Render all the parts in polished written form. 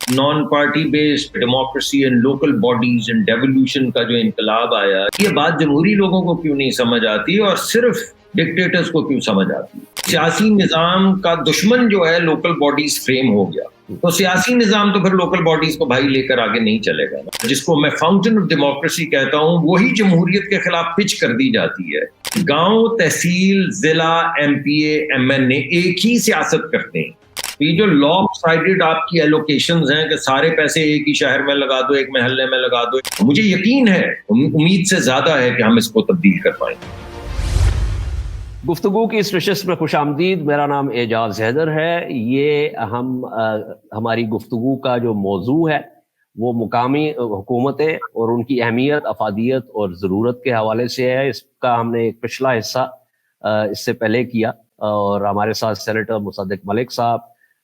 Non party based democracy and local bodies and devolution کا جو انقلاب آیا، یہ بات جمہوری لوگوں کو کیوں نہیں سمجھ آتی اور صرف ڈکٹیٹرز کو کیوں سمجھ آتی؟ سیاسی نظام کا دشمن جو ہے لوکل باڈیز فریم ہو گیا، تو سیاسی نظام تو پھر لوکل باڈیز کو بھائی لے کر آگے نہیں چلے گا نا۔ جس کو میں فاؤنٹین آف ڈیموکریسی کہتا ہوں، وہی جمہوریت کے خلاف پچ کر دی جاتی ہے۔ گاؤں، تحصیل، ضلع، M P A, M N اے ایک ہی سیاست کرتے ہیں۔ یہ جو لاپ سائڈڈ آپ کی ایلوکیشنز ہیں کہ سارے پیسے ایک ہی شہر میں لگا دو، ایک محلے میں لگا دو، مجھے یقین ہے، امید سے زیادہ ہے کہ ہم اس کو تبدیل کر پائیں گے۔ گفتگو کی اس نشست میں خوش آمدید۔ میرا نام اعجاز حیدر ہے۔ یہ ہماری گفتگو کا جو موضوع ہے وہ مقامی حکومتیں اور ان کی اہمیت، افادیت اور ضرورت کے حوالے سے ہے۔ اس کا ہم نے ایک پچھلا حصہ اس سے پہلے کیا، اور ہمارے ساتھ سینیٹر مصدق ملک صاحب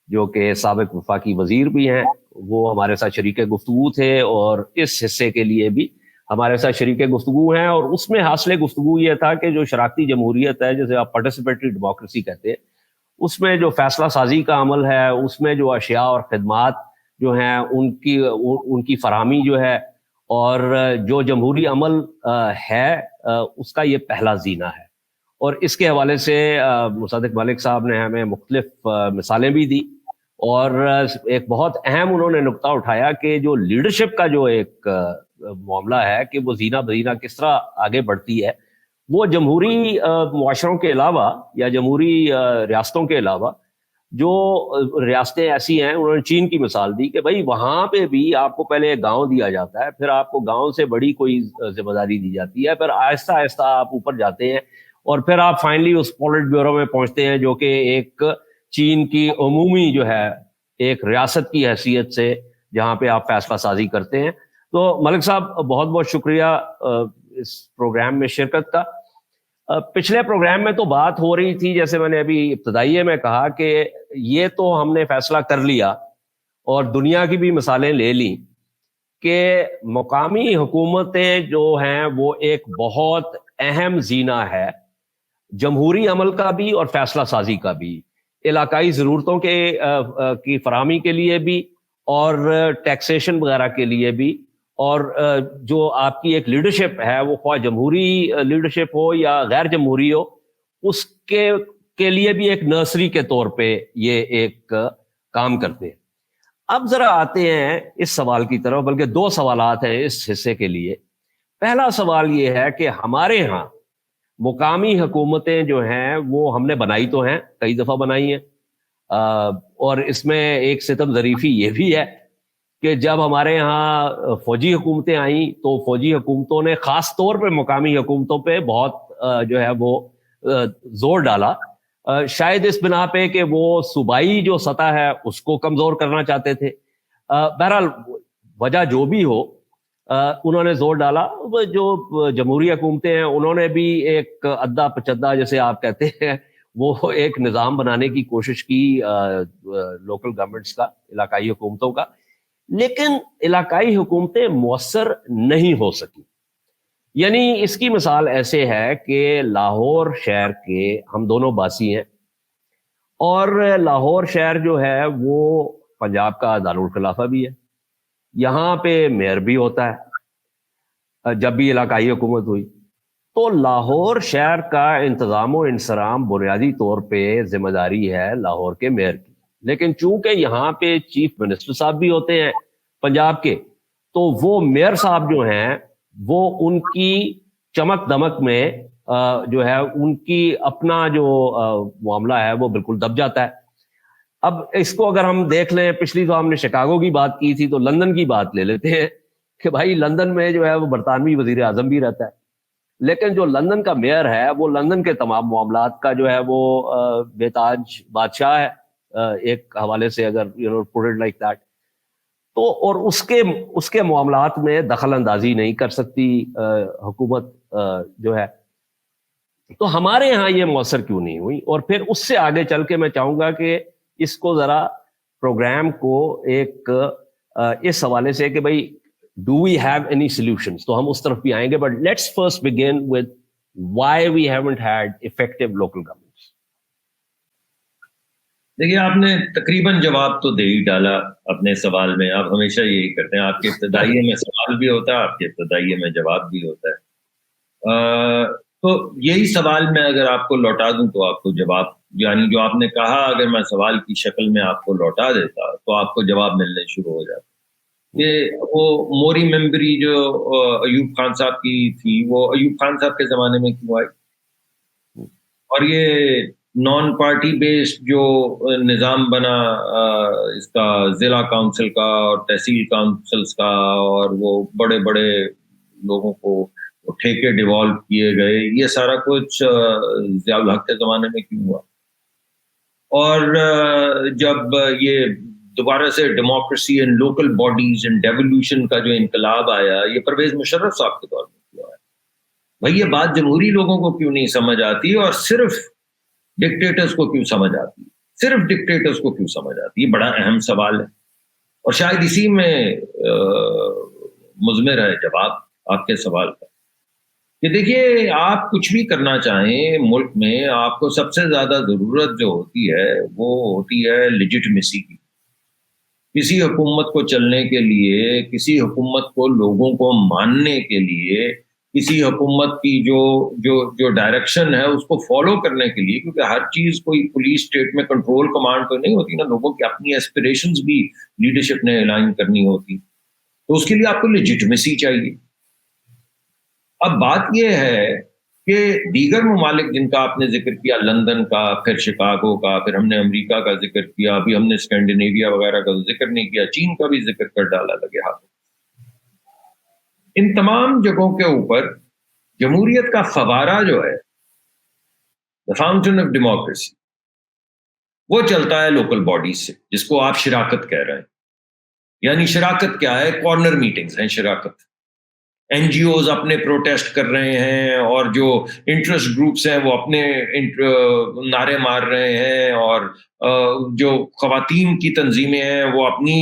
جو کہ سابق وفاقی وزیر بھی ہیں، وہ ہمارے ساتھ شریک گفتگو تھے، اور اس حصے کے لیے بھی ہمارے ساتھ شریک گفتگو ہیں۔ اور اس میں حاصل گفتگو یہ تھا کہ جو شراکتی جمہوریت ہے، جسے آپ پارٹیسپیٹری ڈیموکریسی کہتے ہیں، اس میں جو فیصلہ سازی کا عمل ہے، اس میں جو اشیاء اور خدمات جو ہیں ان کی فراہمی جو ہے، اور جو جمہوری عمل ہے اس کا یہ پہلا زینہ ہے۔ اور اس کے حوالے سے مصدق ملک صاحب نے ہمیں مختلف مثالیں بھی دی، اور ایک بہت اہم انہوں نے نقطہ اٹھایا کہ جو لیڈرشپ کا جو ایک معاملہ ہے کہ وہ زینہ بدینہ کس طرح آگے بڑھتی ہے، وہ جمہوری معاشروں کے علاوہ یا جمہوری ریاستوں کے علاوہ جو ریاستیں ایسی ہیں، انہوں نے چین کی مثال دی کہ بھائی وہاں پہ بھی آپ کو پہلے ایک گاؤں دیا جاتا ہے، پھر آپ کو گاؤں سے بڑی کوئی ذمہ داری دی جاتی ہے، پھر آہستہ آہستہ آپ اوپر جاتے ہیں، اور پھر آپ فائنلی اس پولٹ بیورو میں پہنچتے ہیں جو کہ ایک چین کی عمومی جو ہے ایک ریاست کی حیثیت سے جہاں پہ آپ فیصلہ سازی کرتے ہیں۔ تو ملک صاحب بہت بہت شکریہ اس پروگرام میں شرکت کا۔ پچھلے پروگرام میں تو بات ہو رہی تھی، جیسے میں نے ابھی ابتدائیے میں کہا، کہ یہ تو ہم نے فیصلہ کر لیا اور دنیا کی بھی مثالیں لے لیں کہ مقامی حکومتیں جو ہیں وہ ایک بہت اہم زینہ ہے جمہوری عمل کا بھی اور فیصلہ سازی کا بھی، علاقائی ضرورتوں کی فراہمی کے لیے بھی، اور ٹیکسیشن وغیرہ کے لیے بھی، اور جو آپ کی ایک لیڈرشپ ہے، وہ خواہ جمہوری لیڈرشپ ہو یا غیر جمہوری ہو، اس کے لیے بھی ایک نرسری کے طور پہ یہ ایک کام کرتے ہیں۔ اب ذرا آتے ہیں اس سوال کی طرف، بلکہ دو سوالات ہیں اس حصے کے لیے۔ پہلا سوال یہ ہے کہ ہمارے ہاں مقامی حکومتیں جو ہیں وہ ہم نے بنائی تو ہیں، کئی دفعہ بنائی ہیں، اور اس میں ایک ستم ظریفی یہ بھی ہے کہ جب ہمارے ہاں فوجی حکومتیں آئیں تو فوجی حکومتوں نے خاص طور پہ مقامی حکومتوں پہ بہت جو ہے وہ زور ڈالا، شاید اس بنا پہ کہ وہ صوبائی جو سطح ہے اس کو کمزور کرنا چاہتے تھے۔ بہرحال وجہ جو بھی ہو، انہوں نے زور ڈالا۔ جو جمہوری حکومتیں ہیں انہوں نے بھی ایک ادھا پچدہ جیسے آپ کہتے ہیں وہ ایک نظام بنانے کی کوشش کی لوکل گورنمنٹس کا، علاقائی حکومتوں کا، لیکن علاقائی حکومتیں مؤثر نہیں ہو سکی۔ یعنی اس کی مثال ایسے ہے کہ لاہور شہر کے ہم دونوں باسی ہیں، اور لاہور شہر جو ہے وہ پنجاب کا دارالخلافہ بھی ہے، یہاں پہ میئر بھی ہوتا ہے جب بھی علاقائی حکومت ہوئی، تو لاہور شہر کا انتظام و انصرام بنیادی طور پہ ذمہ داری ہے لاہور کے میئر کی، لیکن چونکہ یہاں پہ چیف منسٹر صاحب بھی ہوتے ہیں پنجاب کے، تو وہ میئر صاحب جو ہیں وہ ان کی چمک دمک میں جو ہے ان کی اپنا جو معاملہ ہے وہ بالکل دب جاتا ہے۔ اب اس کو اگر ہم دیکھ لیں، پچھلی تو ہم نے شکاگو کی بات کی تھی، تو لندن کی بات لے لیتے ہیں کہ بھائی لندن میں جو ہے وہ برطانوی وزیر اعظم بھی رہتا ہے، لیکن جو لندن کا میئر ہے وہ لندن کے تمام معاملات کا جو ہے وہ بے تاج بادشاہ ہے، ایک حوالے سے اگر put it like that، تو اور اس کے معاملات میں دخل اندازی نہیں کر سکتی حکومت جو ہے۔ تو ہمارے ہاں یہ مؤثر کیوں نہیں ہوئی؟ اور پھر اس سے آگے چل کے میں چاہوں گا کہ اس کو ذرا پروگرام کو ایک اس حوالے سے کہ بھائی do we have any solutions, تو ہم اس طرف بھی آئیں گے، but let's first begin with why we haven't had effective local governments. دیکھیے آپ نے تقریباً جواب تو دے ہی ڈالا اپنے سوال میں. آپ ہمیشہ یہی کرتے ہیں, آپ کے ابتدائیے میں سوال بھی ہوتا ہے, آپ کے ابتدائیے میں جواب بھی ہوتا ہے. تو یہی سوال میں اگر آپ کو لوٹا دوں تو آپ کو جواب, یعنی جو آپ نے کہا اگر میں سوال کی شکل میں آپ کو لوٹا دیتا تو آپ کو جواب ملنے شروع ہو جاتا. یہ وہ موری ممبری جو ایوب خان صاحب کی تھی, وہ ایوب خان صاحب کے زمانے میں کیوں آئی, اور یہ نان پارٹی بیسڈ جو نظام بنا اس کا ضلع کونسل کا اور تحصیل کونسلز کا, اور وہ بڑے بڑے لوگوں کو ٹھیکے ڈیوالو کیے گئے, یہ سارا کچھ ضیاء الحق کے زمانے میں کیوں ہوا؟ اور جب یہ دوبارہ سے democracy and local bodies and devolution کا جو انقلاب آیا, یہ پرویز مشرف صاحب کے دور میں کیا ہے. بھائی یہ بات جمہوری لوگوں کو کیوں نہیں سمجھ آتی, اور صرف ڈکٹیٹرز کو کیوں سمجھ آتی, صرف ڈکٹیٹرز کو کیوں سمجھ آتی؟ یہ بڑا اہم سوال ہے, اور شاید اسی میں مضمر ہے جواب آپ کے سوال کا. کہ دیکھیے آپ کچھ بھی کرنا چاہیں ملک میں, آپ کو سب سے زیادہ ضرورت جو ہوتی ہے وہ ہوتی ہے لیجٹمیسی کی. کسی حکومت کو چلنے کے لیے, کسی حکومت کو لوگوں کو ماننے کے لیے, کسی حکومت کی جو ڈائریکشن ہے اس کو فالو کرنے کے لیے, کیونکہ ہر چیز کوئی پولیس اسٹیٹ میں کنٹرول کمانڈ تو نہیں ہوتی نا, لوگوں کی اپنی ایسپریشنز بھی لیڈرشپ نے الائن کرنی ہوتی, تو اس کے لیے آپ کو لیجٹمیسی چاہیے. اب بات یہ ہے کہ دیگر ممالک جن کا آپ نے ذکر کیا, لندن کا, پھر شکاگو کا, پھر ہم نے امریکہ کا ذکر کیا, ابھی ہم نے اسکینڈینیویا وغیرہ کا ذکر نہیں کیا, چین کا بھی ذکر کر ڈالا لگے ہاتھوں. ان تمام جگہوں کے اوپر جمہوریت کا فوارہ جو ہے, the fountain of democracy, وہ چلتا ہے لوکل باڈیز سے, جس کو آپ شراکت کہہ رہے ہیں. یعنی شراکت کیا ہے؟ کارنر میٹنگز ہیں شراکت. این جی اوز اپنے پروٹیسٹ کر رہے ہیں, اور جو انٹرسٹ گروپس ہیں وہ اپنے نعرے مار رہے ہیں, اور جو خواتین کی تنظیمیں ہیں وہ اپنی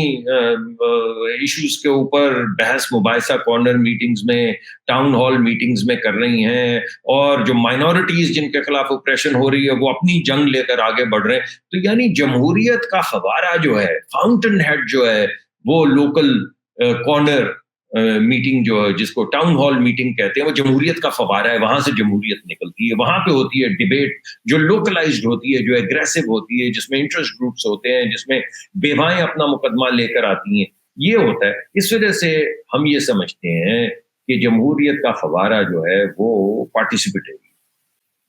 ایشوز کے اوپر بحث مباحثہ کارنر میٹنگز میں, ٹاؤن ہال میٹنگز میں کر رہی ہیں, اور جو مائنورٹیز جن کے خلاف اپریشن ہو رہی ہے وہ اپنی جنگ لے کر آگے بڑھ رہے ہیں. تو یعنی جمہوریت کا فوارہ جو ہے, فاؤنٹن ہیڈ جو ہے, وہ لوکل کارنر میٹنگ جو ہے, جس کو ٹاؤن ہال میٹنگ کہتے ہیں, وہ جمہوریت کا فوارہ ہے. وہاں سے جمہوریت نکلتی ہے, وہاں پہ ہوتی ہے ڈیبیٹ جو لوکلائزڈ ہوتی ہے, جو ایگریسو ہوتی ہے, جس میں انٹرسٹ گروپس ہوتے ہیں, جس میں بیوائیں اپنا مقدمہ لے کر آتی ہیں. یہ ہوتا ہے. اس وجہ سے ہم یہ سمجھتے ہیں کہ جمہوریت کا فوارہ جو ہے وہ پارٹیسپیٹری,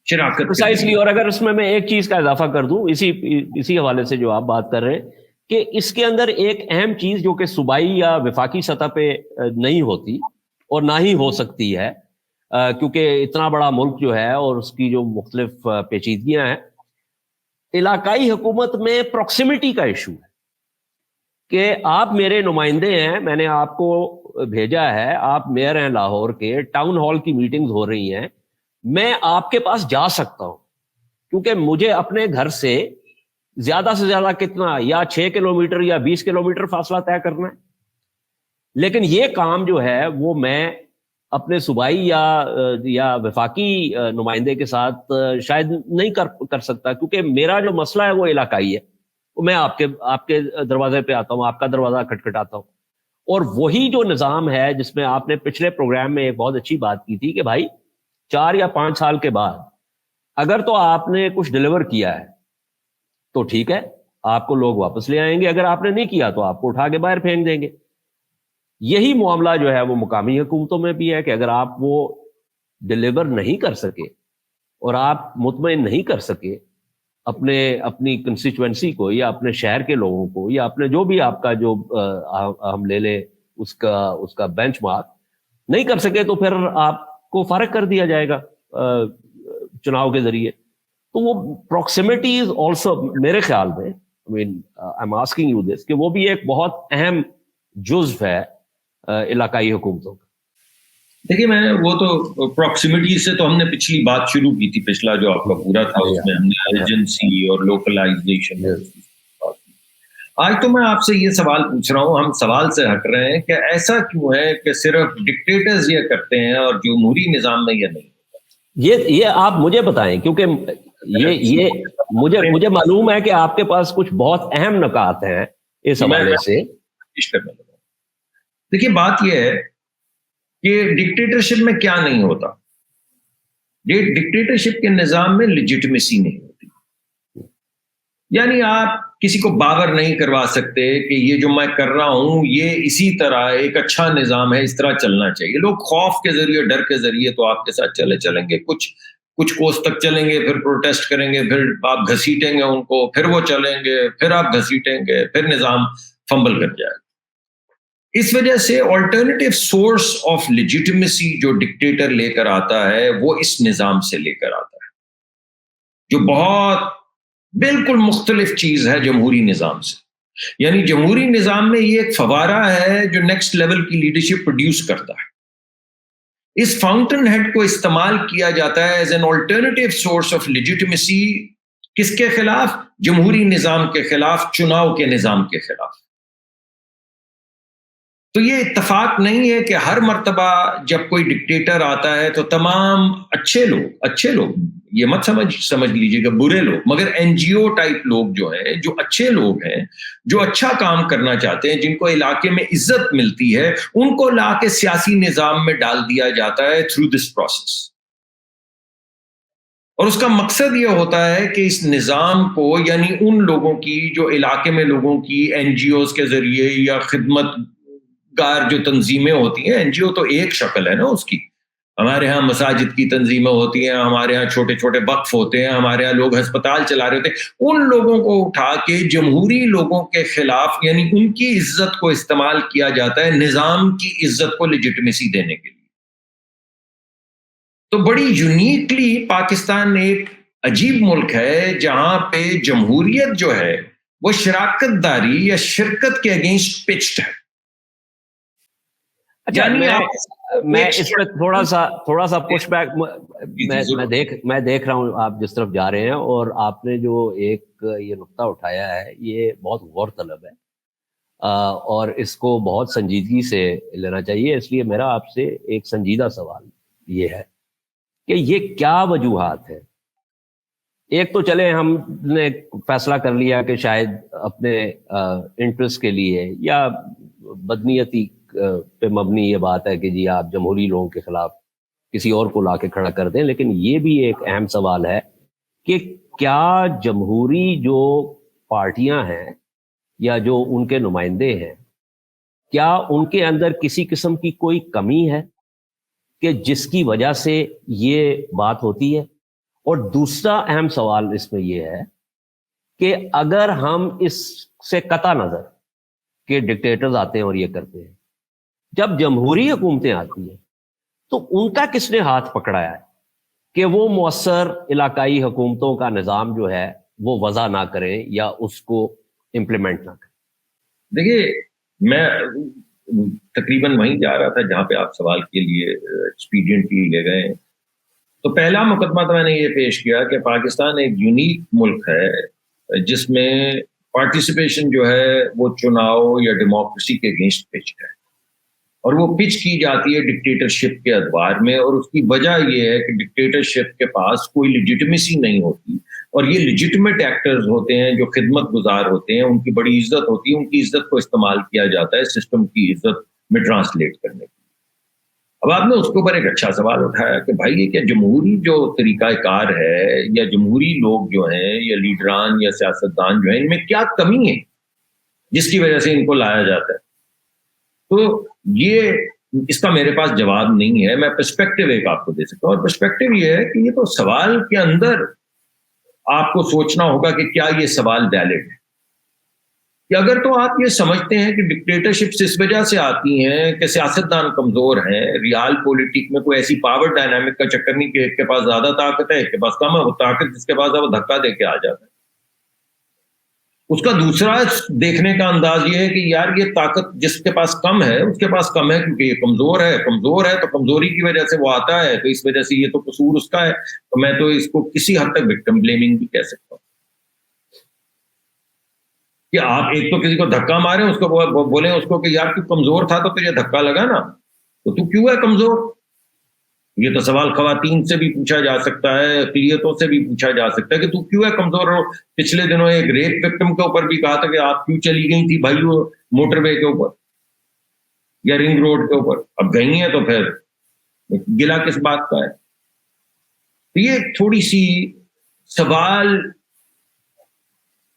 شراکت. اور اگر اس میں ایک چیز کا اضافہ کر دوں اسی حوالے سے جو آپ بات کر رہے ہیں, کہ اس کے اندر ایک اہم چیز جو کہ صوبائی یا وفاقی سطح پہ نہیں ہوتی اور نہ ہی ہو سکتی ہے, کیونکہ اتنا بڑا ملک جو ہے اور اس کی جو مختلف پیچیدگیاں ہیں, علاقائی حکومت میں پروکسیمٹی کا ایشو ہے. کہ آپ میرے نمائندے ہیں, میں نے آپ کو بھیجا ہے, آپ میئر ہیں لاہور کے, ٹاؤن ہال کی میٹنگز ہو رہی ہیں, میں آپ کے پاس جا سکتا ہوں, کیونکہ مجھے اپنے گھر سے زیادہ سے زیادہ کتنا, یا 6 کلومیٹر یا 20 کلومیٹر فاصلہ طے کرنا ہے. لیکن یہ کام جو ہے وہ میں اپنے صوبائی یا وفاقی نمائندے کے ساتھ شاید نہیں کر سکتا, کیونکہ میرا جو مسئلہ ہے وہ علاقائی ہے. میں آپ کے دروازے پہ آتا ہوں, آپ کا دروازہ کھٹکھٹاتا ہوں. اور وہی جو نظام ہے جس میں آپ نے پچھلے پروگرام میں ایک بہت اچھی بات کی تھی کہ بھائی 4 یا 5 سال کے بعد اگر تو آپ نے کچھ ڈیلیور کیا ہے تو ٹھیک ہے, آپ کو لوگ واپس لے آئیں گے, اگر آپ نے نہیں کیا تو آپ کو اٹھا کے باہر پھینک دیں گے. یہی معاملہ جو ہے وہ مقامی حکومتوں میں بھی ہے, کہ اگر آپ وہ ڈیلیور نہیں کر سکے اور آپ مطمئن نہیں کر سکے اپنی کنسٹیچوئنسی کو, یا اپنے شہر کے لوگوں کو, یا اپنے جو بھی آپ کا جو ہم لے لیں اس کا بینچ مارک نہیں کر سکے, تو پھر آپ کو فارغ کر دیا جائے گا چناؤ کے ذریعے. تو وہ پروکسیمٹی از آلسو میرے خیال میں, I am asking you this, کہ وہ بھی ایک بہت اہم جزو ہے علاقائی حکومتوں کا. دیکھیے میں وہ تو پروکسیمٹی سے تو ہم نے پچھلی بات شروع کی تھی, پچھلا جو آپ کا پورا تھا اس میں ہم نے ایجنسی اور لوکلائزیشن. آج تو میں آپ سے یہ سوال پوچھ رہا ہوں, ہم سوال سے ہٹ رہے ہیں کہ ایسا کیوں ہے کہ صرف ڈکٹیٹرز یہ کرتے ہیں اور جمہوری نظام میں یہ نہیں؟ یہ آپ مجھے بتائیں, کیونکہ یہ مجھے معلوم ہے کہ آپ کے پاس کچھ بہت اہم نکات ہیں اس حوالے سے. دیکھیے بات یہ ہے کہ ڈکٹیٹرشپ میں کیا نہیں ہوتا. ڈکٹیٹرشپ کے نظام میں لیجٹمیسی نہیں ہوتی. یعنی آپ کسی کو باور نہیں کروا سکتے کہ یہ جو میں کر رہا ہوں یہ اسی طرح ایک اچھا نظام ہے, اس طرح چلنا چاہیے. لوگ خوف کے ذریعے, ڈر کے ذریعے تو آپ کے ساتھ چلیں گے, کچھ کوس تک چلیں گے, پھر پروٹیسٹ کریں گے, پھر آپ گھسیٹیں گے ان کو, پھر وہ چلیں گے, پھر آپ گھسیٹیں گے, پھر نظام فمبل کر جائے گا. اس وجہ سے آلٹرنیٹیو سورس آف لیجٹمیسی جو ڈکٹیٹر لے کر آتا ہے وہ اس نظام سے لے کر آتا ہے, جو بہت بالکل مختلف چیز ہے جمہوری نظام سے. یعنی جمہوری نظام میں یہ ایک فوارہ ہے جو نیکسٹ لیول کی لیڈرشپ پروڈیوس کرتا ہے. اس فاؤنٹن ہیڈ کو استعمال کیا جاتا ہے as an alternative source of legitimacy. کس کے خلاف؟ جمہوری نظام کے خلاف, چناؤ کے نظام کے خلاف. تو یہ اتفاق نہیں ہے کہ ہر مرتبہ جب کوئی ڈکٹیٹر آتا ہے تو تمام اچھے لوگ یہ مت سمجھ لیجئے گا برے لوگ, مگر این جی او ٹائپ لوگ جو ہیں, جو اچھے لوگ ہیں, جو اچھا کام کرنا چاہتے ہیں, جن کو علاقے میں عزت ملتی ہے, ان کو لا کے سیاسی نظام میں ڈال دیا جاتا ہے تھرو دس پروسیس. اور اس کا مقصد یہ ہوتا ہے کہ اس نظام کو, یعنی ان لوگوں کی جو علاقے میں لوگوں کی این جی اوز کے ذریعے یا خدمت گار جو تنظیمیں ہوتی ہیں, این جی او تو ایک شکل ہے نا اس کی. ہمارے ہاں مساجد کی تنظیمیں ہوتی ہیں, ہمارے ہاں چھوٹے چھوٹے وقف ہوتے ہیں, ہمارے ہاں لوگ ہسپتال چلا رہے ہوتے ہیں. ان لوگوں کو اٹھا کے جمہوری لوگوں کے خلاف, یعنی ان کی عزت کو استعمال کیا جاتا ہے نظام کی عزت کو لیجٹمیسی دینے کے لیے. تو بڑی یونیکلی پاکستان ایک عجیب ملک ہے جہاں پہ جمہوریت جو ہے وہ شراکت داری یا شرکت کے اگینسٹ پچڈ ہے. میں اس پہ تھوڑا سا پش بیک میں دیکھ رہا ہوں آپ جس طرف جا رہے ہیں, اور آپ نے جو ایک یہ نقطہ اٹھایا ہے یہ بہت غور طلب ہے, اور اس کو بہت سنجیدگی سے لینا چاہیے. اس لیے میرا آپ سے ایک سنجیدہ سوال یہ ہے کہ یہ کیا وجوہات ہیں. ایک تو چلے ہم نے فیصلہ کر لیا کہ شاید اپنے انٹرسٹ کے لیے یا بدنیتی پہ مبنی یہ بات ہے کہ جی آپ جمہوری لوگوں کے خلاف کسی اور کو لا کے کھڑا کر دیں, لیکن یہ بھی ایک اہم سوال ہے کہ کیا جمہوری جو پارٹیاں ہیں یا جو ان کے نمائندے ہیں, کیا ان کے اندر کسی قسم کی کوئی کمی ہے کہ جس کی وجہ سے یہ بات ہوتی ہے. اور دوسرا اہم سوال اس میں یہ ہے کہ اگر ہم اس سے قطع نظر کہ ڈکٹیٹرز آتے ہیں اور یہ کرتے ہیں, جب جمہوری حکومتیں آتی ہیں تو ان کا کس نے ہاتھ پکڑایا ہے کہ وہ مؤثر علاقائی حکومتوں کا نظام جو ہے وہ وضع نہ کریں یا اس کو امپلیمنٹ نہ کریں. دیکھیے میں تقریباً وہیں جا رہا تھا جہاں پہ آپ سوال کے لیے ایکسپیڈینٹلی لے گئے ہیں. تو پہلا مقدمہ تو میں نے یہ پیش کیا کہ پاکستان ایک یونیک ملک ہے جس میں پارٹیسپیشن جو ہے وہ چناؤ یا ڈیموکریسی کے اگینسٹ پچ ہے, اور وہ پچ کی جاتی ہے ڈکٹیٹرشپ کے ادوار میں. اور اس کی وجہ یہ ہے کہ ڈکٹیٹرشپ کے پاس کوئی لیجٹمیسی نہیں ہوتی, اور یہ لیجٹمیٹ ایکٹرز ہوتے ہیں جو خدمت گزار ہوتے ہیں, ان کی بڑی عزت ہوتی ہے, ان کی عزت کو استعمال کیا جاتا ہے سسٹم کی عزت میں ٹرانسلیٹ کرنے کے. اب آپ نے اس کے اوپر ایک اچھا سوال اٹھایا کہ بھائی یہ کیا جمہوری جو طریقہ کار ہے یا جمہوری لوگ جو ہیں یا لیڈران یا سیاستدان جو ہیں, ان میں کیا کمی ہے جس کی وجہ سے ان کو لایا جاتا ہے. تو یہ اس کا میرے پاس جواب نہیں ہے. میں پرسپیکٹو ایک آپ کو دے سکتا ہوں, اور پرسپیکٹو یہ ہے کہ یہ تو سوال کے اندر آپ کو سوچنا ہوگا کہ کیا یہ سوال ویلڈ ہے. کہ اگر تو آپ یہ سمجھتے ہیں کہ ڈکٹیٹرشپس اس وجہ سے آتی ہیں کہ سیاستدان کمزور ہیں, ریال پولیٹک میں کوئی ایسی پاور ڈائنامک کا چکر نہیں کہ ایک کے پاس زیادہ طاقت ہے ایک کے پاس کم ہے, وہ طاقت جس کے پاس ہے وہ دھکا دے کے آ جاتا ہے. اس کا دوسرا دیکھنے کا انداز یہ ہے کہ یار یہ طاقت جس کے پاس کم ہے اس کے پاس کم ہے کیونکہ یہ کمزور ہے تو کمزوری کی وجہ سے وہ آتا ہے, تو اس وجہ سے یہ تو قصور اس کا ہے. تو میں تو اس کو کسی حد تک وکٹم بلیمنگ بھی کہہ سکتا ہوں کہ آپ ایک تو کسی کو دھکا مارے, اس کو بولیں اس کو کہ یار تو کمزور تھا تو تجھے دھکا لگا نا, تو کیوں ہے کمزور, یہ تو سوال خواتین سے بھی پوچھا جا سکتا ہے، اقلیتوں سے بھی پوچھا جا سکتا ہے کہ تو کیوں ہے کمزور ہو. پچھلے دنوں ایک ریپ وکٹم کے اوپر بھی کہا تھا کہ آپ کیوں چلی گئی تھی بھائی وہ موٹر وے کے اوپر یا رنگ روڈ کے اوپر. اب گئی ہیں تو پھر گلا کس بات کا ہے. یہ تھوڑی سی سوال،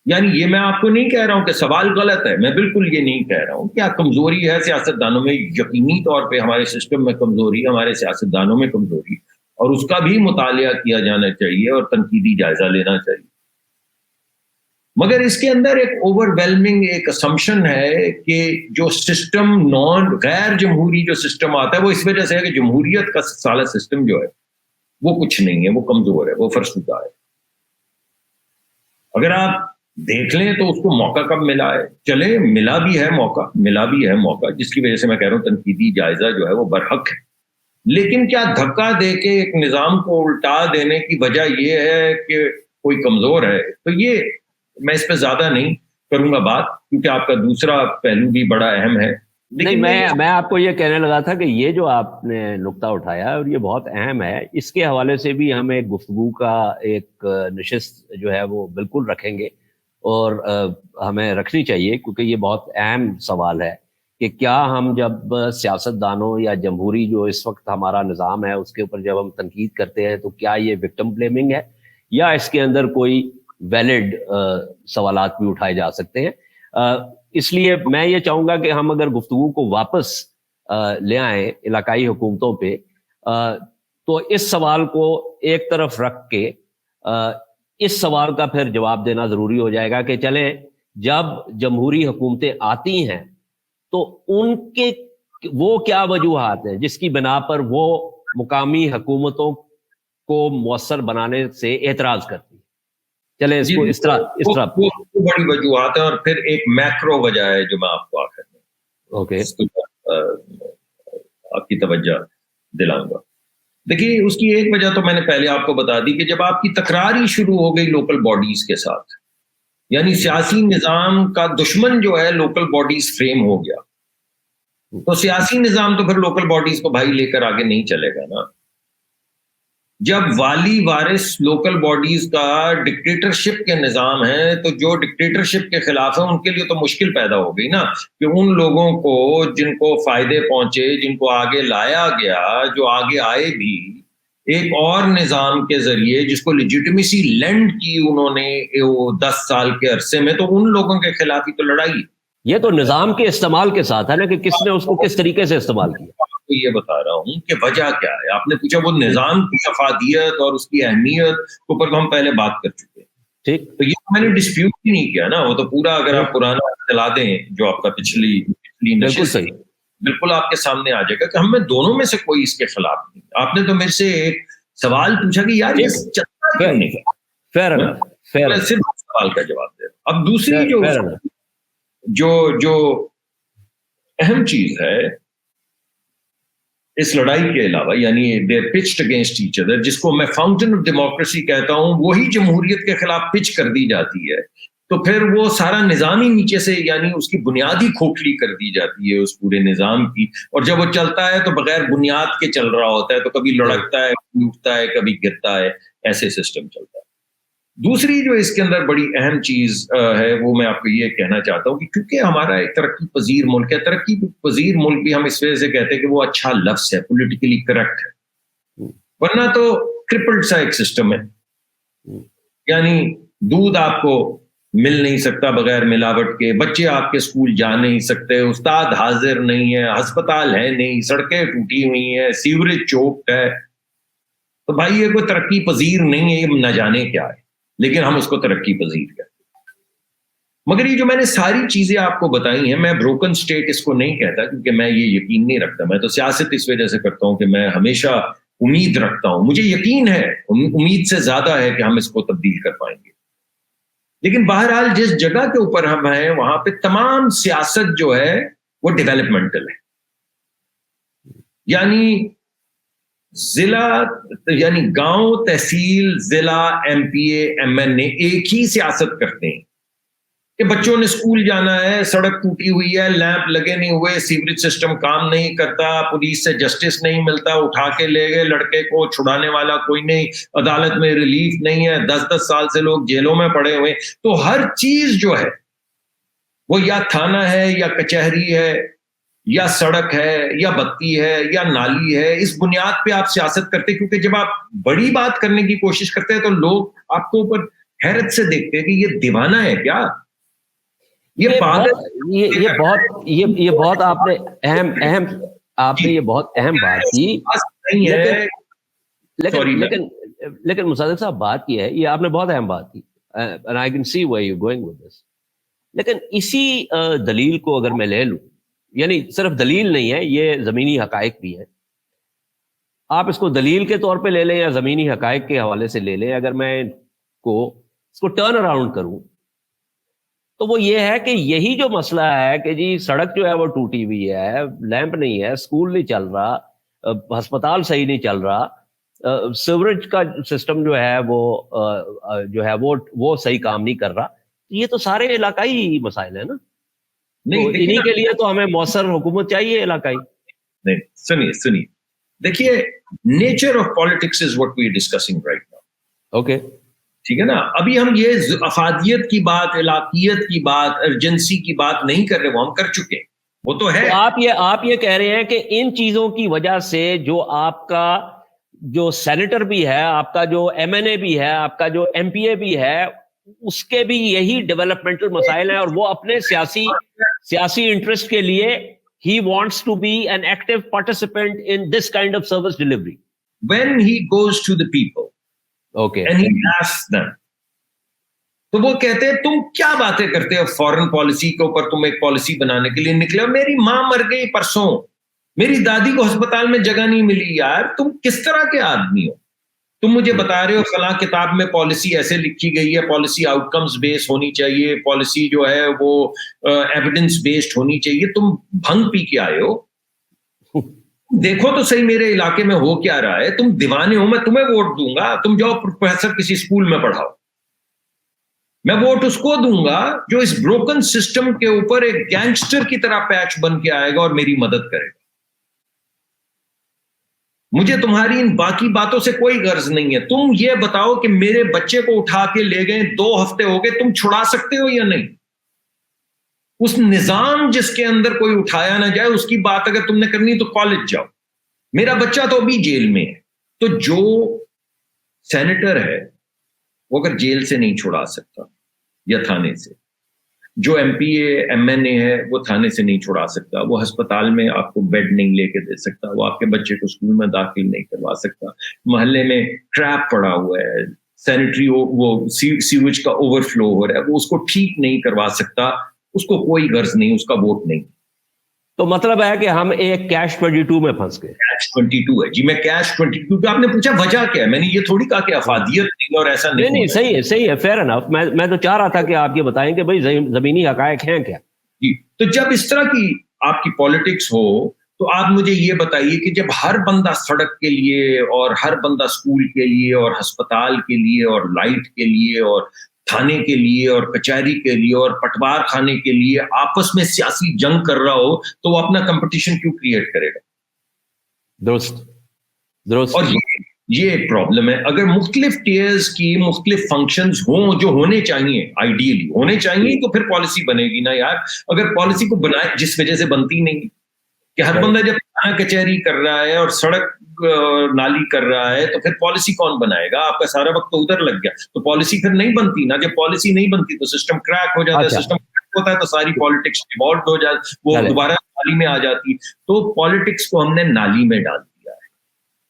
یعنی یہ میں آپ کو نہیں کہہ رہا ہوں کہ سوال غلط ہے، میں بالکل یہ نہیں کہہ رہا ہوں. کیا کمزوری ہے سیاستدانوں میں؟ یقینی طور پہ ہمارے سسٹم میں کمزوری، ہمارے سیاستدانوں میں کمزوری، اور اس کا بھی مطالعہ کیا جانا چاہیے اور تنقیدی جائزہ لینا چاہیے. مگر اس کے اندر ایک اوور ویلمنگ ایک اسمپشن ہے کہ جو سسٹم غیر جمہوری جو سسٹم آتا ہے وہ اس وجہ سے ہے کہ جمہوریت کا سارا سسٹم جو ہے وہ کچھ نہیں ہے، وہ کمزور ہے، وہ فرسودہ ہے. اگر آپ دیکھ لیں تو اس کو موقع کب ملا ہے؟ چلے ملا بھی ہے موقع، جس کی وجہ سے میں کہہ رہا ہوں تنقیدی جائزہ جو ہے وہ برحق ہے. لیکن کیا دھکا دے کے ایک نظام کو الٹا دینے کی وجہ یہ ہے کہ کوئی کمزور ہے؟ تو یہ میں اس پہ زیادہ نہیں کروں گا بات، کیونکہ آپ کا دوسرا پہلو بھی بڑا اہم ہے. نہیں، میں آپ کو یہ کہنے لگا تھا کہ یہ جو آپ نے نقطہ اٹھایا اور یہ بہت اہم ہے، اس کے حوالے سے بھی ہم ایک گفتگو کا ایک نشست جو ہے وہ بالکل رکھیں گے، اور ہمیں رکھنی چاہیے، کیونکہ یہ بہت اہم سوال ہے کہ کیا ہم جب سیاست دانوں یا جمہوری جو اس وقت ہمارا نظام ہے اس کے اوپر جب ہم تنقید کرتے ہیں تو کیا یہ وکٹم بلیمنگ ہے یا اس کے اندر کوئی ویلڈ سوالات بھی اٹھائے جا سکتے ہیں. اس لیے میں یہ چاہوں گا کہ ہم اگر گفتگو کو واپس لے آئیں علاقائی حکومتوں پہ، تو اس سوال کو ایک طرف رکھ کے اس سوال کا پھر جواب دینا ضروری ہو جائے گا کہ چلیں جب جمہوری حکومتیں آتی ہیں تو ان کے وہ کیا وجوہات ہیں جس کی بنا پر وہ مقامی حکومتوں کو مؤثر بنانے سے اعتراض کرتی ہیں. چلیں اس کو اس طرح بڑی وجوہات ہیں، اور پھر ایک میکرو وجہ ہے جو میں آپ کو آخر میں آپ کی توجہ دلاؤں گا. دیکھیے اس کی ایک وجہ تو میں نے پہلے آپ کو بتا دی کہ جب آپ کی تکرار ہی شروع ہو گئی لوکل باڈیز کے ساتھ، یعنی سیاسی نظام کا دشمن جو ہے لوکل باڈیز فریم ہو گیا، تو سیاسی نظام تو پھر لوکل باڈیز کو بھائی لے کر آگے نہیں چلے گا نا. جب والی وارث لوکل باڈیز کا ڈکٹیٹرشپ کے نظام ہے تو جو ڈکٹیٹرشپ کے خلاف ہے ان کے لیے تو مشکل پیدا ہو گئی نا، کہ ان لوگوں کو جن کو فائدے پہنچے، جن کو آگے لایا گیا، جو آگے آئے بھی ایک اور نظام کے ذریعے جس کو لیجیٹمیسی لینڈ کی انہوں نے 10 سال کے عرصے میں، تو ان لوگوں کے خلاف ہی تو لڑائی. یہ تو نظام کے استعمال کے ساتھ ہے نا کہ کس نے اس کو کس طریقے سے استعمال کیا. تو یہ بتا رہا ہوں کہ وجہ کیا ہے. آپ نے پوچھا وہ نظام کی افادیت اور اس کی اہمیت کے اوپر تو ہم پہلے بات کر چکے ہیں. ٹھیک، تو یہ میں نے ڈسپیوٹ ہی نہیں کیا نا، وہ تو پورا اگر آپ پرانا چلا دیں جو آپ کا پچھلی بالکل صحیح، بالکل آپ کے سامنے آ جائے گا کہ ہم میں دونوں میں سے کوئی اس کے خلاف نہیں. آپ نے تو میرے سے ایک سوال پوچھا کہ یار یہ چلتا کیوں نہیں، صرف سوال کا جواب دے. اب دوسری جو اہم چیز ہے اس لڑائی کے علاوہ، یعنی دے پچڈ اگینسٹ ایچ ادر، جس کو میں فاؤنٹین آف ڈیموکریسی کہتا ہوں، وہی جمہوریت کے خلاف پچ کر دی جاتی ہے، تو پھر وہ سارا نظام ہی نیچے سے، یعنی اس کی بنیاد ہی کھوکھلی کر دی جاتی ہے اس پورے نظام کی. اور جب وہ چلتا ہے تو بغیر بنیاد کے چل رہا ہوتا ہے، تو کبھی لڑکتا ہے، کبھی اٹھتا ہے، کبھی گرتا ہے، ایسے سسٹم چلتا ہے. دوسری جو اس کے اندر بڑی اہم چیز ہے وہ میں آپ کو یہ کہنا چاہتا ہوں کہ چونکہ ہمارا ایک ترقی پذیر ملک ہے، ترقی پذیر ملک بھی ہم اس وجہ سے کہتے ہیں کہ وہ اچھا لفظ ہے، پولیٹیکلی کریکٹ ہے، ورنہ تو کرپلڈ سا ایک سسٹم ہے. یعنی دودھ آپ کو مل نہیں سکتا بغیر ملاوٹ کے، بچے آپ کے اسکول جا نہیں سکتے، استاد حاضر نہیں ہے، ہسپتال ہے نہیں، سڑکیں ٹوٹی ہوئی ہیں، سیوریج چوکڈ ہے. تو بھائی یہ کوئی ترقی پذیر نہیں ہے، یہ نہ جانے کیا ہے، لیکن ہم اس کو ترقی پذیر کرتے ہیں. مگر یہ جو میں نے ساری چیزیں آپ کو بتائی ہیں، میں بروکن سٹیٹ اس کو نہیں کہتا، کیونکہ میں یہ یقین نہیں رکھتا. میں تو سیاست اس وجہ سے کرتا ہوں کہ میں ہمیشہ امید رکھتا ہوں، مجھے یقین ہے، امید سے زیادہ ہے کہ ہم اس کو تبدیل کر پائیں گے. لیکن بہرحال جس جگہ کے اوپر ہم ہیں وہاں پہ تمام سیاست جو ہے وہ ڈیولپمنٹل ہے. یعنی ضلع، یعنی گاؤں، تحصیل، ضلع، M P A, M N اے ایک ہی سیاست کرتے ہیں. کہ بچوں نے اسکول جانا ہے، سڑک ٹوٹی ہوئی ہے، لیمپ لگے نہیں ہوئے، سیوریج سسٹم کام نہیں کرتا، پولیس سے جسٹس نہیں ملتا، اٹھا کے لے گئے لڑکے کو، چھڑانے والا کوئی نہیں، عدالت میں ریلیف نہیں ہے، 10 سال سے لوگ جیلوں میں پڑے ہوئے. تو ہر چیز جو ہے وہ یا تھانہ ہے یا کچہری ہے یا سڑک ہے یا بتی ہے یا نالی ہے، اس بنیاد پہ آپ سیاست کرتے. کیونکہ جب آپ بڑی بات کرنے کی کوشش کرتے ہیں تو لوگ آپ کو اوپر حیرت سے دیکھتے ہیں کہ یہ دیوانہ ہے کیا، یہ بہت آپ نے یہ بہت اہم بات کی. لیکن مصدق صاحب بات کی ہے، یہ آپ نے بہت اہم بات کی، and I can see where you're going with this. لیکن اسی دلیل کو اگر میں لے لوں، یعنی صرف دلیل نہیں ہے، یہ زمینی حقائق بھی ہے. آپ اس کو دلیل کے طور پہ لے لیں یا زمینی حقائق کے حوالے سے لے لیں. اگر میں اس کو ٹرن اراؤنڈ کروں تو وہ یہ ہے کہ یہی جو مسئلہ ہے کہ جی سڑک جو ہے وہ ٹوٹی ہوئی ہے، لیمپ نہیں ہے، اسکول نہیں چل رہا، ہسپتال صحیح نہیں چل رہا، سیوریج کا سسٹم جو ہے وہ صحیح کام نہیں کر رہا. یہ تو سارے علاقائی مسائل ہیں نا. انہی کے لیے تو ہمیں مؤثر حکومت چاہیے علاقائی. نہیں سنیے دیکھیے، nature of politics is what we are discussing right now. Okay ٹھیک ہے نا. ابھی ہم یہ افادیت کی بات، علاقیت کی بات، ارجنسی کی بات نہیں کر رہے، وہ ہم کر چکے، وہ تو ہے. آپ یہ کہہ رہے ہیں کہ ان چیزوں کی وجہ سے جو آپ کا جو سینیٹر بھی ہے، آپ کا جو ایم این اے بھی ہے، آپ کا جو ایم پی اے بھی ہے، اس کے بھی یہی ڈیولپمنٹل مسائل ہیں، اور وہ اپنے سیاسی انٹرسٹ کے لیے he wants to be an active participant in this kind of service delivery. When he goes to the people, okay, and he asks them, تو وہ کہتے ہیں تم کیا باتیں کرتے ہو فورن پالیسی کے اوپر، تم ایک پالیسی بنانے کے لیے نکلے. میری ماں مر گئی پرسوں، میری دادی کو ہسپتال میں جگہ نہیں ملی. یار تم کس طرح کے آدمی ہو؟ تم مجھے بتا رہے ہو فلاں کتاب میں پالیسی ایسے لکھی گئی ہے، پالیسی آؤٹ کمز بیس ہونی چاہیے، پالیسی جو ہے وہ ایویڈنس بیسڈ ہونی چاہیے. تم بھنگ پی کے آئے ہو، دیکھو تو صحیح میرے علاقے میں ہو کیا رہا ہے. تم دیوانے ہو، میں تمہیں ووٹ دوں گا. تم جاؤ پروفیسر کسی اسکول میں پڑھاؤ، میں ووٹ اس کو دوں گا جو اس بروکن سسٹم کے اوپر ایک گینگسٹر کی طرح پیچ بن کے آئے گا اور میری مدد کرے گا. مجھے تمہاری ان باقی باتوں سے کوئی غرض نہیں ہے. تم یہ بتاؤ کہ میرے بچے کو اٹھا کے لے گئے، 2 ہفتے ہو گئے، تم چھڑا سکتے ہو یا نہیں؟ اس نظام جس کے اندر کوئی اٹھایا نہ جائے، اس کی بات اگر تم نے کرنی تو کالج جاؤ. میرا بچہ تو ابھی جیل میں ہے. تو جو سینیٹر ہے وہ اگر جیل سے نہیں چھڑا سکتا یا تھانے سے، جو M P A M N A ہے وہ تھانے سے نہیں چھڑا سکتا، وہ ہسپتال میں آپ کو بیڈ نہیں لے کے دے سکتا، وہ آپ کے بچے کو اسکول میں داخل نہیں کروا سکتا، محلے میں ٹریپ پڑا ہوا ہے، سینیٹری وہ سیویج کا اوور فلو ہو رہا ہے، وہ اس کو ٹھیک نہیں کروا سکتا، اس کو کوئی غرض نہیں، اس کا ووٹ نہیں. تو مطلب ہے کہ ہم ایک کیش 22 میں پھنس گئے. کیش 22 ہے جی. میں کیش 22 پہ آپ نے پوچھا وجہ کیا ہے، میں نے یہ تھوڑی کہا کہ افادیت نہیں اور ایسا نہیں. صحیح ہے فیئر انف. میں تو چاہ رہا تھا کہ آپ یہ بتائیں کہ بھائی زمینی حقائق ہیں کیا. جی تو جب اس طرح کی آپ کی پالیٹکس ہو تو آپ مجھے یہ بتائیے کہ جب ہر بندہ سڑک کے لیے اور ہر بندہ اسکول کے لیے اور ہسپتال کے لیے اور لائٹ کے لیے اور تھانے کے لیے اور کچہری کے لیے اور پٹوار خانے کے لیے آپس میں سیاسی جنگ کر رہا ہو تو وہ اپنا کمپٹیشن کیوں کریٹ کرے گا؟ درست. اور یہ ایک پرابلم ہے. اگر مختلف ٹیئرز کی مختلف فنکشنز ہوں جو ہونے چاہیے، آئیڈیلی ہونے چاہیے، تو پھر پالیسی بنے گی نا یار. اگر پالیسی کو بنائے جس وجہ سے بنتی نہیں کہ ہر بندہ جب تھانہ کچہری کر رہا ہے اور سڑک نالی کر رہا ہے تو پھر پالیسی کون بنائے گا؟ آپ کا سارا وقت تو ادھر لگ گیا، تو پالیسی پھر نہیں بنتی نا. جب پالیسی نہیں بنتی تو سسٹم کریک ہو جاتا ہے. سسٹم کریک ہوتا ہے تو ساری پالیٹکس ڈیوالٹ ہو جاتی، وہ دوبارہ نالی میں آ جاتی. تو پالیٹکس کو ہم نے نالی میں ڈال دیا ہے.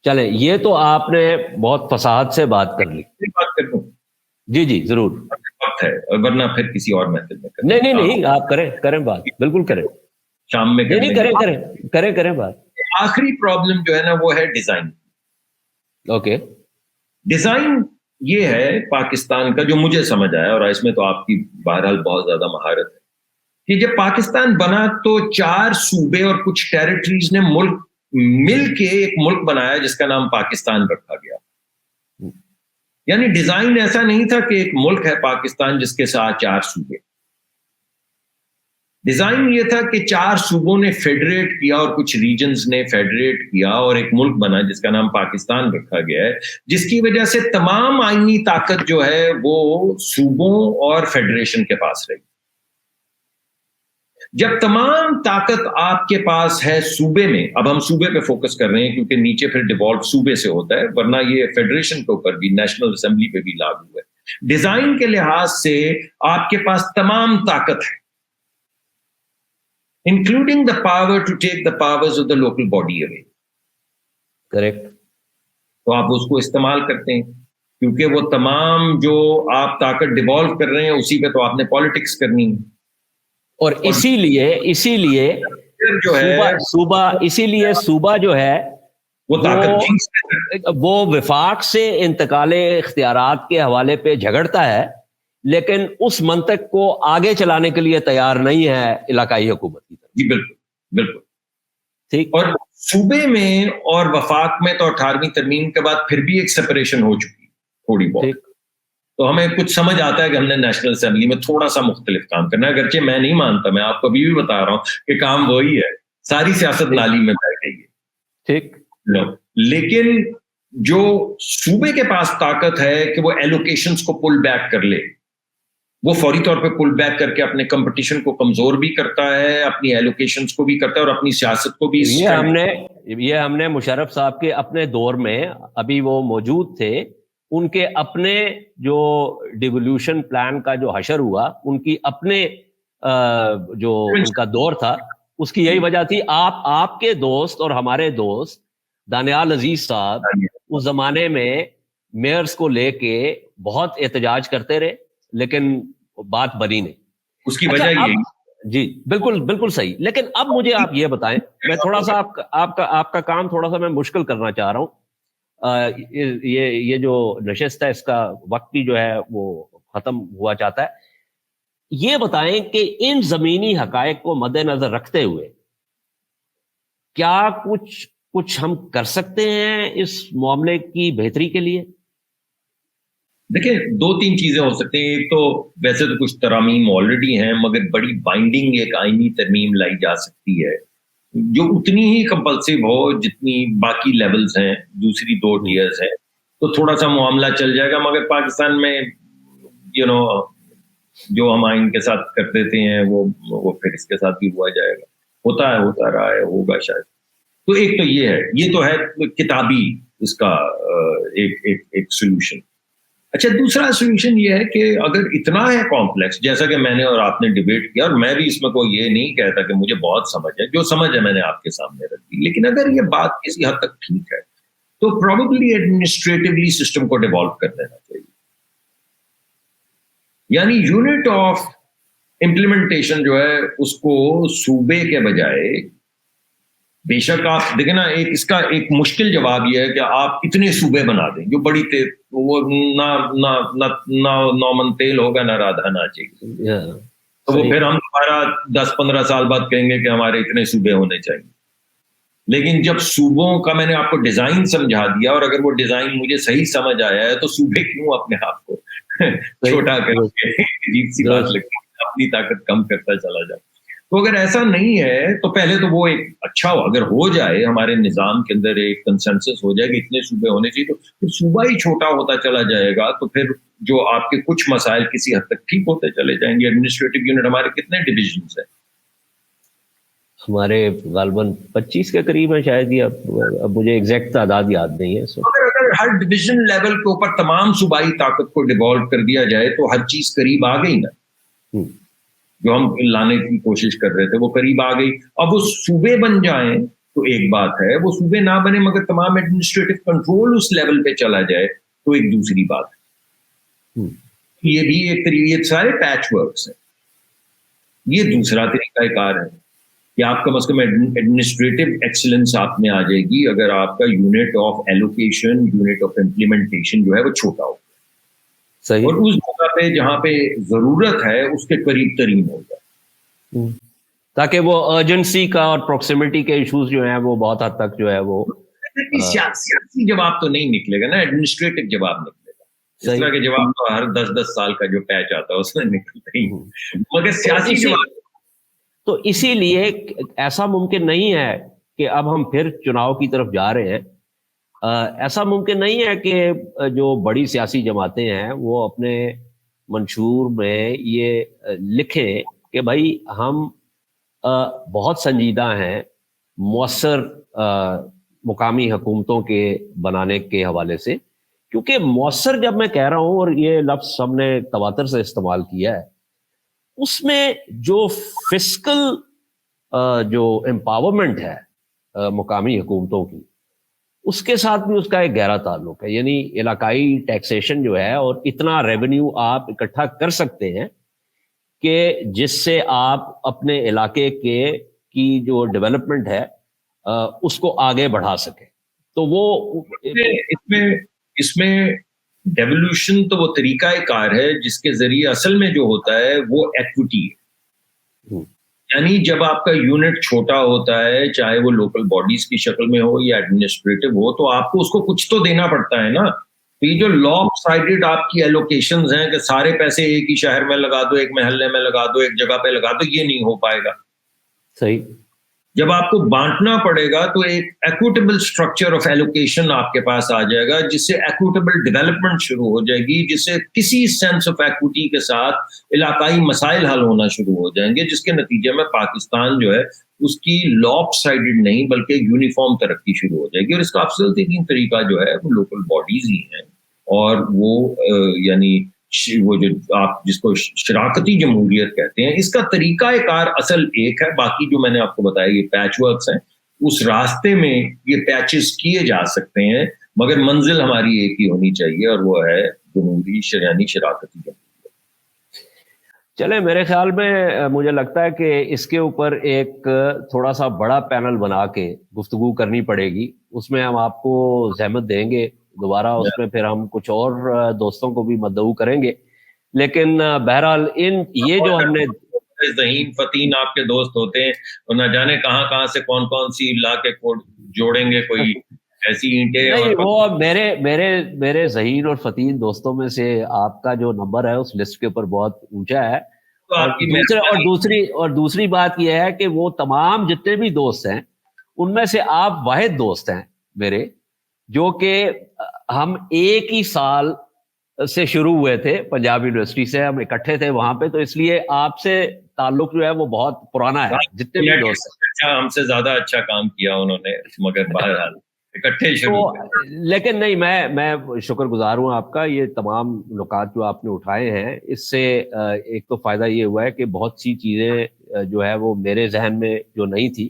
چلیں یہ تو آپ نے بہت فصاحت سے بات کر لی. بات کر دوں؟ جی ضرور. وقت ہے ورنہ پھر کسی اور میتھڈ میں نہیں آپ کریں بات، بالکل کریں. شام میں کریں بات. آخری پرابلم جو ہے نا وہ ہے ڈیزائن. اوکے. ڈیزائن یہ ہے پاکستان کا جو مجھے سمجھ آیا، اور اس میں تو آپ کی بہرحال بہت زیادہ مہارت ہے، کہ جب پاکستان بنا تو 4 صوبے اور کچھ ٹیریٹریز نے مل کے ایک ملک بنایا جس کا نام پاکستان رکھا گیا. یعنی ڈیزائن ایسا نہیں تھا کہ ایک ملک ہے پاکستان جس کے ساتھ 4 صوبے. ڈیزائن یہ تھا کہ 4 صوبوں نے فیڈریٹ کیا اور کچھ ریجنز نے فیڈریٹ کیا اور ایک ملک بنا جس کا نام پاکستان رکھا گیا ہے، جس کی وجہ سے تمام آئینی طاقت جو ہے وہ صوبوں اور فیڈریشن کے پاس رہی۔ جب تمام طاقت آپ کے پاس ہے صوبے میں، اب ہم صوبے پہ فوکس کر رہے ہیں کیونکہ نیچے پھر ڈیوالو صوبے سے ہوتا ہے، ورنہ یہ فیڈریشن کے اوپر بھی، نیشنل اسمبلی پہ بھی لاگو ہے۔ ڈیزائن کے لحاظ سے آپ کے پاس تمام طاقت ہے، including the power to take the powers of the local body away. Correct. تو آپ اس کو استعمال کرتے ہیں کیونکہ وہ تمام جو آپ طاقت ڈیوالو کر رہے ہیں اسی پہ تو آپ نے پالیٹکس کرنی ہے، اور اسی لیے جو ہے صوبہ جو ہے وہ طاقت وہ وفاق سے انتقال اختیارات کے حوالے پہ جھگڑتا ہے، لیکن اس منطق کو آگے چلانے کے لیے تیار نہیں ہے علاقائی حکومت کی طرف۔ جی بالکل بالکل ٹھیک۔ اور صوبے میں اور وفاق میں تو 18ویں ترمیم کے بعد پھر بھی ایک سپریشن ہو چکی تھوڑی بہت، تو ہمیں کچھ سمجھ آتا ہے کہ ہم نے نیشنل اسمبلی میں تھوڑا سا مختلف کام کرنا ہے، اگرچہ میں نہیں مانتا، میں آپ کو ابھی بھی بتا رہا ہوں کہ کام وہی ہے، ساری سیاست نالی میں بہ گئی ہے۔ ٹھیک، لیکن جو صوبے کے پاس طاقت ہے کہ وہ ایلوکیشنز کو پل بیک کر لے، وہ فوری طور پہ پل بیک کر کے اپنے کمپٹیشن کو کمزور بھی کرتا ہے، اپنی ایلوکیشنز کو بھی کرتا ہے اور اپنی سیاست کو بھی۔ یہ ہم نے مشرف صاحب کے اپنے دور میں، ابھی وہ موجود تھے، ان کے اپنے جو ڈیولوشن پلان کا جو حشر ہوا، ان کی اپنے جو ان کا دور تھا، اس کی یہی وجہ تھی۔ آپ کے دوست اور ہمارے دوست دانیال عزیز صاحب اس زمانے میں میئرز کو لے کے بہت احتجاج کرتے رہے، لیکن بات بنی نہیں۔ اس کی وجہ یہ، جی بالکل صحیح۔ لیکن اب مجھے آپ یہ بتائیں، میں تھوڑا سا آپ کا کام تھوڑا سا میں مشکل کرنا چاہ رہا ہوں، یہ جو نشست ہے اس کا وقت بھی جو ہے وہ ختم ہوا چاہتا ہے۔ یہ بتائیں کہ ان زمینی حقائق کو مد نظر رکھتے ہوئے کیا کچھ ہم کر سکتے ہیں اس معاملے کی بہتری کے لیے؟ دیکھیں 2-3 چیزیں ہو سکتی ہیں۔ ایک تو ویسے تو کچھ ترامیم آلریڈی ہیں، مگر بڑی بائنڈنگ ایک آئینی ترمیم لائی جا سکتی ہے جو اتنی ہی کمپلسیو ہو جتنی باقی لیولز ہیں، دوسری 2 ٹیئرز ہیں، تو تھوڑا سا معاملہ چل جائے گا۔ مگر پاکستان میں جو ہم آئین کے ساتھ کر دیتے ہیں وہ پھر اس کے ساتھ بھی ہوا جائے گا، ہوتا رہا ہے، ہوگا شاید۔ تو ایک تو یہ ہے، یہ تو ہے کتابی اس کا ایک سولوشن۔ اچھا، دوسرا سولوشن یہ ہے کہ اگر اتنا ہے کمپلیکس، جیسا کہ میں نے اور آپ نے ڈیبیٹ کیا، اور میں بھی اس میں کوئی یہ نہیں کہتا کہ مجھے بہت سمجھ ہے، جو سمجھ ہے میں نے آپ کے سامنے رکھ دی، لیکن اگر یہ بات کسی حد تک ٹھیک ہے تو پروبیبلی ایڈمنسٹریٹولی سسٹم کو ڈیولپ کر دینا چاہیے، یعنی یونٹ آف امپلیمنٹیشن جو ہے اس کو صوبے کے بجائے، بے شک آپ دیکھیں نا، اس کا ایک مشکل جواب یہ ہے کہ آپ اتنے صوبے بنا دیں جو بڑی وہ نہ من تیل ہوگا نہ رادھا ناچے گی، تو وہ پھر ہم دوبارہ 10-15 سال بعد کہیں گے کہ ہمارے اتنے صوبے ہونے چاہیے۔ لیکن جب صوبوں کا میں نے آپ کو ڈیزائن سمجھا دیا، اور اگر وہ ڈیزائن مجھے صحیح سمجھ آیا ہے، تو صوبے کیوں اپنے آپ کو چھوٹا کر کے، عجیب سی بات لگتی ہے، اپنی طاقت کم کرتا چلا جائے۔ تو اگر ایسا نہیں ہے تو پہلے تو وہ ایک اچھا ہو، اگر ہو جائے ہمارے نظام کے اندر ایک کنسنسس ہو جائے کہ اتنے صوبے ہونے چاہیے، تو پھر صوبہ ہی چھوٹا ہوتا چلا جائے گا، تو پھر جو آپ کے کچھ مسائل کسی حد تک ٹھیک ہوتے چلے جائیں گے۔ ایڈمنسٹریٹو یونٹ ہمارے کتنے ڈویژنز ہیں؟ ہمارے غالباً 25 کے قریب ہیں شاید، یہ اب مجھے ایگزیکٹ تعداد یاد نہیں ہے۔ اگر ہر ڈویژن لیول کے اوپر تمام صوبائی طاقت کو ڈیوالو کر دیا جائے تو ہر چیز قریب آ گئی نا، جو ہم لانے کی کوشش کر رہے تھے وہ قریب آ گئی۔ اب وہ صوبے بن جائیں تو ایک بات ہے، وہ صوبے نہ بنے مگر تمام ایڈمنسٹریٹو کنٹرول اس لیول پہ چلا جائے تو ایک دوسری بات ہے۔ یہ بھی ایک طریقے، یہ سارے پیچ ورکس ہیں۔ یہ دوسرا طریقہ کار ہے کہ آپ کم از کم ایڈمنسٹریٹو ایکسلنس آپ میں آ جائے گی اگر آپ کا unit of allocation, unit of implementation جو ہے وہ چھوٹا ہو، اور اس جگہ پہ جہاں پہ ضرورت ہے اس کے قریب ترین ہو جائے، تاکہ وہ ارجنسی کا اور پروکسیمٹی کے ایشوز جو ہیں وہ بہت حد تک جو ہے وہ سیاسی جواب تو نہیں نکلے گا نا، ایڈمنسٹریٹو جواب نکلے گا۔ اس طرح کے جواب تو ہر 10 سال کا جو پیچ آتا ہے اس میں نکلتے ہی، مگر سیاسی جواب تو اسی لیے ایسا ممکن نہیں ہے کہ اب ہم پھر چناؤ کی طرف جا رہے ہیں. ایسا ممکن نہیں ہے کہ جو بڑی سیاسی جماعتیں ہیں وہ اپنے منشور میں یہ لکھیں کہ بھائی ہم بہت سنجیدہ ہیں مؤثر مقامی حکومتوں کے بنانے کے حوالے سے. کیونکہ مؤثر جب میں کہہ رہا ہوں، اور یہ لفظ ہم نے تواتر سے استعمال کیا ہے، اس میں جو فسکل جو امپاورمنٹ ہے مقامی حکومتوں کی، اس کے ساتھ بھی اس کا ایک گہرا تعلق ہے. یعنی علاقائی ٹیکسیشن جو ہے، اور اتنا ریونیو آپ اکٹھا کر سکتے ہیں کہ جس سے آپ اپنے علاقے کی جو ڈیولپمنٹ ہے اس کو آگے بڑھا سکیں. تو وہ اس میں ڈیولوشن تو وہ طریقہ کار ہے جس کے ذریعے اصل میں جو ہوتا ہے وہ ایکوٹی ہے. یعنی جب آپ کا یونٹ چھوٹا ہوتا ہے، چاہے وہ لوکل باڈیز کی شکل میں ہو یا ایڈمنسٹریٹو ہو، تو آپ کو اس کو کچھ تو دینا پڑتا ہے نا. یہ جو لاپ سائڈڈ آپ کی ایلوکیشنز ہیں کہ سارے پیسے ایک ہی شہر میں لگا دو، ایک محلے میں لگا دو، ایک جگہ پہ لگا دو، یہ نہیں ہو پائے گا. صحیح. جب آپ کو بانٹنا پڑے گا تو ایک ایکوٹیبل اسٹرکچر آف ایلوکیشن آپ کے پاس آ جائے گا، جس سے ایکوٹیبل ڈیولپمنٹ شروع ہو جائے گی، جس سے کسی سینس آف ایکوٹی کے ساتھ علاقائی مسائل حل ہونا شروع ہو جائیں گے، جس کے نتیجے میں پاکستان جو ہے اس کی لاپ سائڈڈ نہیں بلکہ یونیفارم ترقی شروع ہو جائے گی. اور اس کا افضل ترین طریقہ جو ہے وہ لوکل باڈیز ہی ہیں. اور وہ یعنی وہ جو آپ جس کو شراکتی جمہوریت کہتے ہیں، اس کا طریقہ کار اصل ایک ہے. باقی جو میں نے آپ کو بتایا یہ پیچ ورکس ہیں، اس راستے میں یہ پیچز کیے جا سکتے ہیں، مگر منزل ہماری ایک ہی ہونی چاہیے، اور وہ ہے جمہوری یعنی شراکتی جمہوریت. چلے، میرے خیال میں مجھے لگتا ہے کہ اس کے اوپر ایک تھوڑا سا بڑا پینل بنا کے گفتگو کرنی پڑے گی. اس میں ہم آپ کو زحمت دیں گے دوبارہ، اس میں پھر ہم کچھ اور دوستوں کو بھی مدعو کریں گے. لیکن بہرحال یہ جو ہم نے ذہین فتین آپ کے دوست ہوتے ہیں، اور نہ جانے کہاں کہاں سے کون کون سی لا کے کوڈ جوڑیں گے کوئی ایسی اینٹیں. نہیں، وہ میرے ذہین اور فتین دوستوں میں سے آپ کا جو نمبر ہے اس لسٹ کے اوپر بہت اونچا ہے. اور دوسری بات یہ ہے کہ وہ تمام جتنے بھی دوست ہیں ان میں سے آپ واحد دوست ہیں میرے، جو کہ ہم ایک ہی سال سے شروع ہوئے تھے پنجاب یونیورسٹی سے، ہم اکٹھے تھے وہاں پہ. تو اس لیے آپ سے تعلق جو ہے وہ بہت پرانا ہے. جتنے بھی دوست ہیں ہم سے زیادہ اچھا کام کیا انہوں نے، مگر بہرحال اکٹھے شروع. لیکن نہیں، میں شکر گزار ہوں آپ کا. یہ تمام نکات جو آپ نے اٹھائے ہیں، اس سے ایک تو فائدہ یہ ہوا ہے کہ بہت سی چیزیں جو ہے وہ میرے ذہن میں جو نہیں تھی،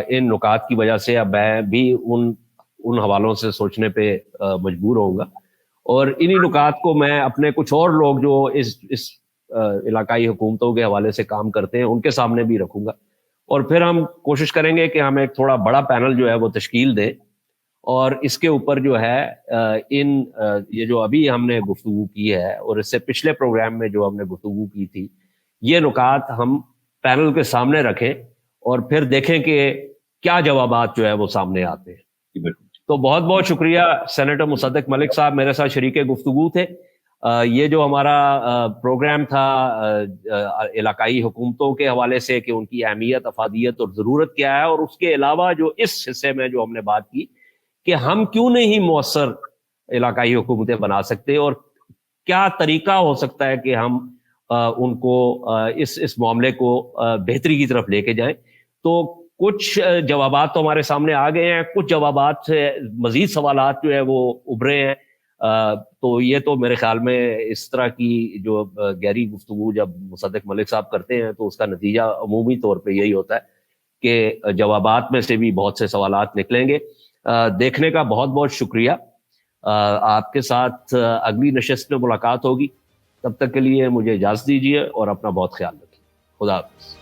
ان نکات کی وجہ سے اب میں بھی ان حوالوں سے سوچنے پہ مجبور ہوں گا. اور انہی نکات کو میں اپنے کچھ اور لوگ جو اس علاقائی حکومتوں کے حوالے سے کام کرتے ہیں ان کے سامنے بھی رکھوں گا. اور پھر ہم کوشش کریں گے کہ ہم ایک تھوڑا بڑا پینل جو ہے وہ تشکیل دیں، اور اس کے اوپر جو ہے یہ جو ابھی ہم نے گفتگو کی ہے اور اس سے پچھلے پروگرام میں جو ہم نے گفتگو کی تھی، یہ نکات ہم پینل کے سامنے رکھیں اور پھر دیکھیں کہ کیا جوابات جو ہے وہ سامنے آتے ہیں. تو بہت بہت شکریہ سینیٹر مصدق ملک صاحب، میرے ساتھ شریک گفتگو تھے. یہ جو ہمارا پروگرام تھا علاقائی حکومتوں کے حوالے سے کہ ان کی اہمیت، افادیت اور ضرورت کیا ہے، اور اس کے علاوہ جو اس حصے میں جو ہم نے بات کی کہ ہم کیوں نہیں مؤثر علاقائی حکومتیں بنا سکتے، اور کیا طریقہ ہو سکتا ہے کہ ہم ان کو اس معاملے کو بہتری کی طرف لے کے جائیں. تو کچھ جوابات تو ہمارے سامنے آ گئے ہیں، کچھ جوابات سے مزید سوالات جو ہے وہ ابھرے ہیں. تو یہ تو میرے خیال میں اس طرح کی جو گہری گفتگو جب مصدق ملک صاحب کرتے ہیں تو اس کا نتیجہ عمومی طور پہ یہی ہوتا ہے کہ جوابات میں سے بھی بہت سے سوالات نکلیں گے. دیکھنے کا بہت بہت شکریہ. آپ کے ساتھ اگلی نشست میں ملاقات ہوگی. تب تک کے لیے مجھے اجازت دیجیے اور اپنا بہت خیال رکھیے. خدا حافظ.